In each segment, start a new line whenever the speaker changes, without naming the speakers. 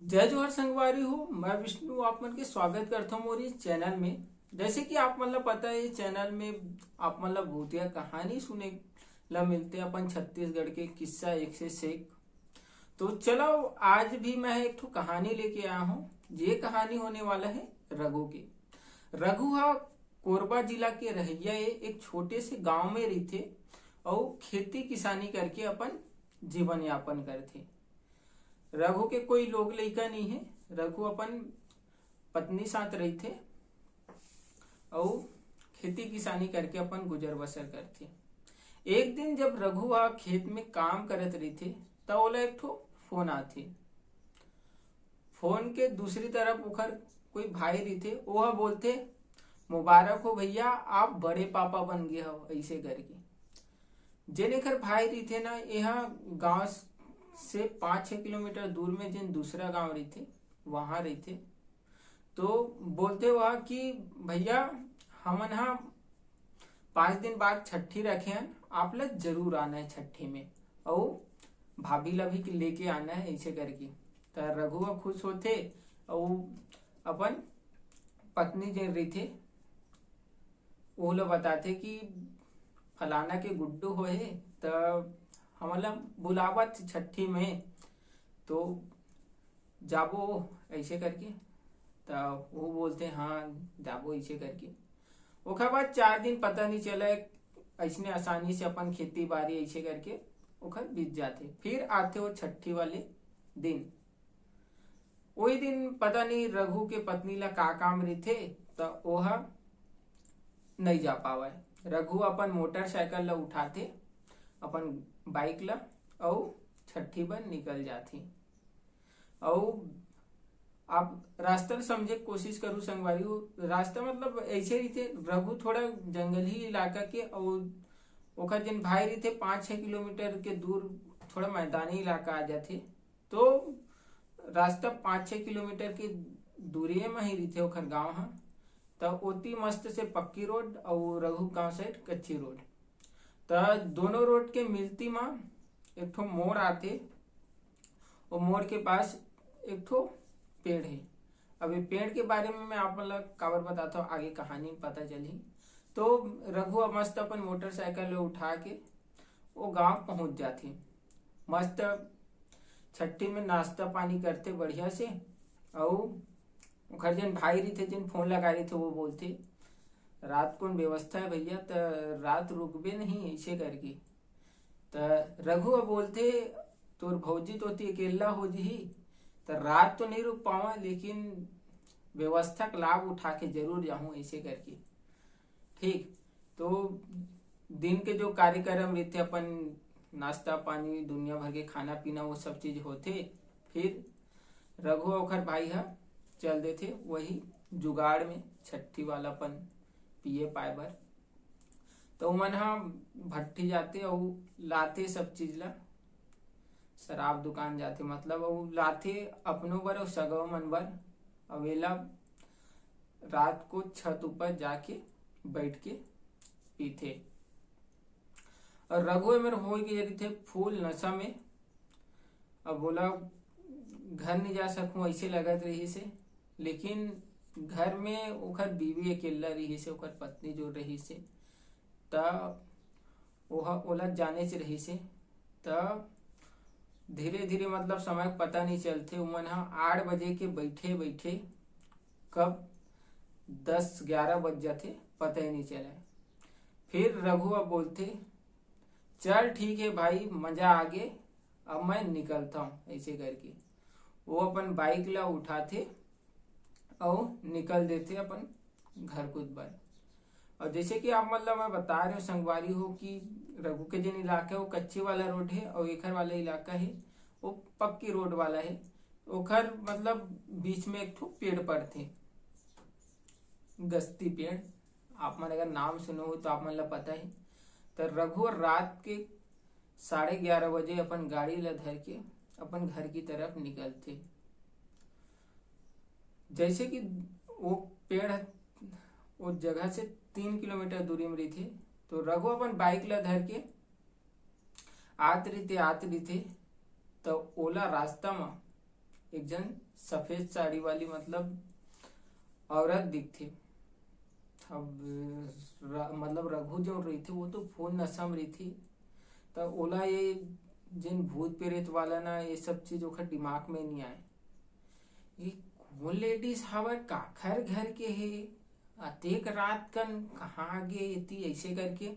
जय जोहर संगवारी हो। मैं विष्णु आप मन के स्वागत करता हूँ मोर इस चैनल में। जैसे कि आप मतलब पता है इस चैनल में आप मतलब भूतिया कहानी सुने ला मिलते अपन छत्तीसगढ़ के किस्सा एक से सेक। तो चलो आज भी मैं एक ठो कहानी लेके आया हूँ। ये कहानी होने वाला है रघु की। रघु हा कोरबा जिला के रहैया एक छोटे से गांव में रहते और खेती किसानी करके अपन जीवन यापन करते। रघु के कोई लोग लइका नहीं है। रघु अपन पत्नी साथ रही थे और खेती किसानी करके अपन गुजर बसर करते। एक दिन जब रघु आ खेत में काम करत रही थे तब ओला एक ठो फोन आथे। फोन के दूसरी तरफ उखर कोई भाई रही थे, वह बोलते मुबारक हो भैया, आप बड़े पापा बन गए हो ऐसे करके। जेने खर भाई रही थे ना, यहाँ गांव से 5-6 किलोमीटर दूर में जिन दूसरा गांव रही थे वहां रही थे। तो बोलते वह कि भैया हमन हा 5 दिन बाद छठी रखे हैं, आप लोग जरूर आना है छठी में और भाभी ला भी लेके आना है ऐसे करके। तो रघुआ खुश होते और अपन पत्नी जिन रही थे वो लोग बताते कि फलाना के गुड्डू होए तो हमला बुलावत छठी में, तो जाबो ऐसे करके। तो वो बोलते हाँ जाबो ऐसे करके। ओकर बाद 4 दिन पता नहीं चला ऐसने आसानी से अपन खेती बाड़ी ऐसे करके ओखर बीत जाते। फिर आते वो छठी वाले दिन। वही दिन पता नहीं रघु के पत्नी ला का काम रही थे तो वह नहीं जा पावा। रघु अपन मोटरसाइकिल ला उठाते, अपन बाइक ला और छठी बर निकल जाती। और आप रास्ता समझे कोशिश करूँ संगवारी हो। रास्ता मतलब ऐसे ही थे, रघु थोड़ा जंगली इलाका के और ओखर जिन भाई रही थे 5-6 किलोमीटर के दूर थोड़ा मैदानी इलाका आ जाते। तो रास्ता 5-6 किलोमीटर की दूरी में ही रही थे ओखर गाँव। हाँ तो ओती मस्त से पक्की रोड और रघु गाँव साइड कच्ची रोड। तो दोनों रोड के मिलती माँ एक ठो मोड़ आते और मोड़ के पास एक ठो पेड़ है। अब ये पेड़ के बारे में मैं आप मतलब काबर बताता हूँ, आगे कहानी में पता चली। तो रघु मस्त अपन मोटरसाइकिल उठा के वो गांव पहुंच जाते। मस्त छठी में नाश्ता पानी करते बढ़िया से। और घर जिन भाई रही थे जिन फोन लगा रहे थे वो बोलते रात कौन व्यवस्था है भैया, तो रात रुकबे नहीं ऐसे करके। तो रघु बोलते तोर भौजी तो अकेला हो जी, तो रात तो नहीं रुक पावा लेकिन व्यवस्था का लाभ उठा के जरूर जाऊं ऐसे करके। ठीक। तो दिन के जो कार्यक्रम रहते अपन नाश्ता पानी दुनिया भर के खाना पीना वो सब चीज होते। फिर रघु ओखर भाई हा चल देते वही जुगाड़ में छठी वाला पन पिए पाए बर। तो मन हा भट्टी जाते और लाते सब चीज ला, शराब दुकान जाते मतलब और लाते अपनों बर और सगव मन बर। अवेला रात को छत ऊपर जाके बैठ के पीते। और रघु मेरे हो गए थे फूल नशा में। अब बोला घर नहीं जा सकूं ऐसे लगत रही से, लेकिन घर में ओखर बीवी अकेला रही से, ओखर पत्नी जो रही से त ओला जाने से रही से। त धीरे धीरे मतलब समय पता नहीं चलते उमन हा 8 बजे के बैठे बैठे कब 10-11 बज जाते पता ही नहीं चला। फिर रघु अब बोलते चल ठीक है भाई मजा आ गए, अब मैं निकलता हूँ ऐसे करके। वो अपन बाइक ला उठाते और निकल देते अपन घर कूद बर। और जैसे कि आप मतलब मैं बता रहे हो संगवारी हो कि रघु के जिन इलाका है वो कच्चे वाला रोड है और एखर वाला इलाका है वो पक्की रोड वाला है। ओखर मतलब बीच में एक ठो पेड़ पड़ते, गस्ती पेड़। आप मन अगर नाम सुनो हो तो आप मन ला पता है। तो रघु रात के 11:30 बजे अपन गाड़ी ला धर के अपन घर की तरफ निकलते। जैसे कि वो पेड़ वो जगह से 3 किलोमीटर दूरी में रही थी। तो रघु अपन बाइक ला धर के आत रही थे तो ओला रास्ता में एक जन सफेद साड़ी वाली मतलब औरत दिखती। अब मतलब रघु जो रही थी वो तो फूल नशा में रही थी। तो ओला ये जिन भूत प्रेत वाला ना ये सब चीज ओखर दिमाग में नहीं आए। ये कौन लेडीज हवा काखर घर के है, अतेक रात कन कहाँ गे इतनी ऐसे करके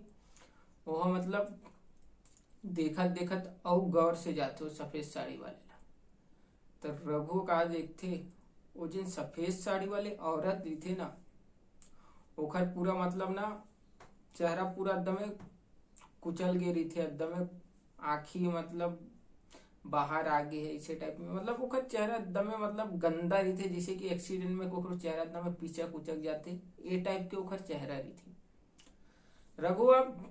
वो मतलब देखत देखत और गौर से जाते हो सफेद साड़ी वाले ला। तो रघु का देखते वो जिन सफेद साड़ी वाले औरत दी थे ना ओखर पूरा मतलब ना चेहरा पूरा एकदम कुचल गे रही थे, एकदम आँखी मतलब बाहर आ गए है इसे टाइप में। मतलब ओकर चेहरा एकदम मतलब गंदा रही थे, जैसे कि एक्सीडेंट में ओकर चेहरा एकदम पीछा कुचक जाते ये टाइप के ओकर चेहरा रही थी। रघु अब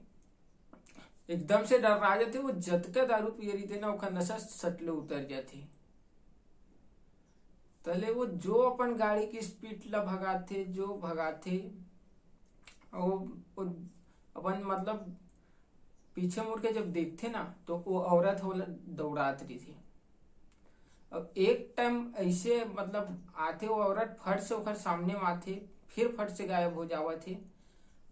एकदम से डरा जाते, वो जतका दारू पिए रही थे ना ओकर नशा सटले उतर जाती। तले वो जो अपन गाड़ी की स्पीड ला भगाते जो भगाते वो अपन मतलब पीछे मुड़ के जब देखते ना तो वो औरत हो दौड़ात रही थी। अब एक टाइम ऐसे मतलब आते वो औरत फट से ओखर सामने में आते, फिर फट से गायब हो जावा थे।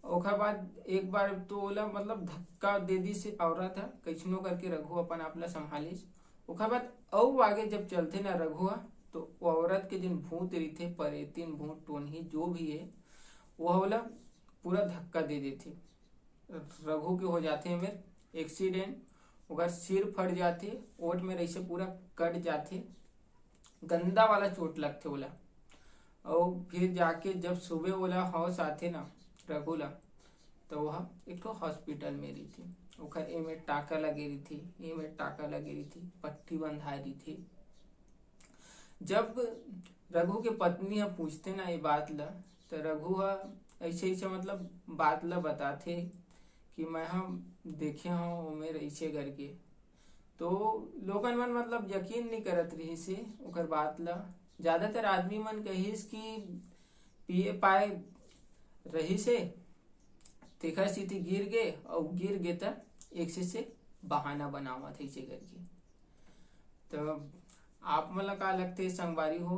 ओखर बाद एक बार तो ओला मतलब धक्का दे दी से औरत है कैसनो करके रघु अपन आपला संभालिस। ओखर बाद और आगे जब चलते ना रघुआ तो वो औरत के जिन भूत रही थे परेतिन भूत टोनही जो भी है वो ओला पूरा धक्का दे देते। रघु के हो जाते हैं मेरे एक्सीडेंट, ओकर सिर फट जाते, ओट में ऐसे पूरा कट जाते, गंदा वाला चोट लगते ओला। और फिर जाके जब सुबह ओला होश आते ना रघुला तो वह एक तो हॉस्पिटल में रही थी। ओखर ए में टाका लगे रही थी, ए में टाका लगे रही थी, पट्टी बंधाई रही थी। जब रघु के पत्नी है पूछते ना ये बात ला तो रघु ऐसे ऐसे मतलब बात ला बताते कि मैं हम देखे हूँ उमेर ऐसे करके। तो लोगन मन मतलब यकीन नहीं करत रही से ओकर बात ला। ज्यादातर आदमी मन कहिस कि पिए पाए रही से तेखर सीधी गिर गए और गिर गए तो एक से बहाना बनावत ऐसे करके। तो आप मला का लगते संगवारी हो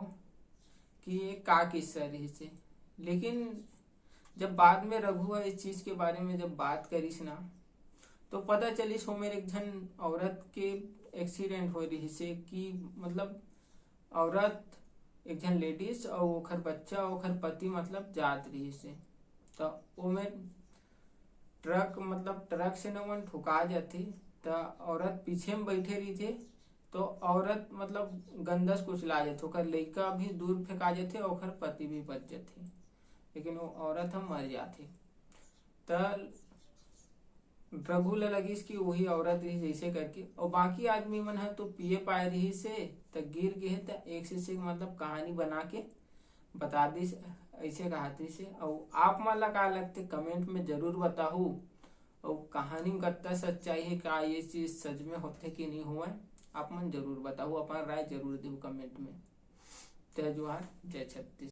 कि ये का किस्सा रही से। लेकिन जब बाद में रघु इस चीज के बारे में जब बात करिस ना तो पता चलिस हो मेरे एक जन औरत के एक्सीडेंट हो रही से कि मतलब औरत एक जन लेडीज और ओखर बच्चा ओखर पति मतलब जात रही से। तो वो में ट्रक मतलब ट्रक से न मन ठुका जाती। तो औरत पीछे में बैठे रही थे तो औरत मतलब गंदस कुछ ला जाते, ओखर लड़का भी दूर फेंका जाते और ओखर पति भी बच जाते, लेकिन वो औरत हम मर जाती। तो रघु ला लगिस कि वही औरत रही जैसे करके। और बाकी आदमी मन है तो पिए पाए रही से तो गिर गए तो एक से मतलब कहानी बना के बता दी ऐसे कहाती से। और आप मन ला का लगते कमेंट में जरूर बताओ। और कहानी में कितना सच्चाई है, का ये चीज सच में होते कि नहीं हुआ आप मन जरूर बताओ, अपन राय जरूर दो कमेंट में। जय जोहार, जय छत्तीस।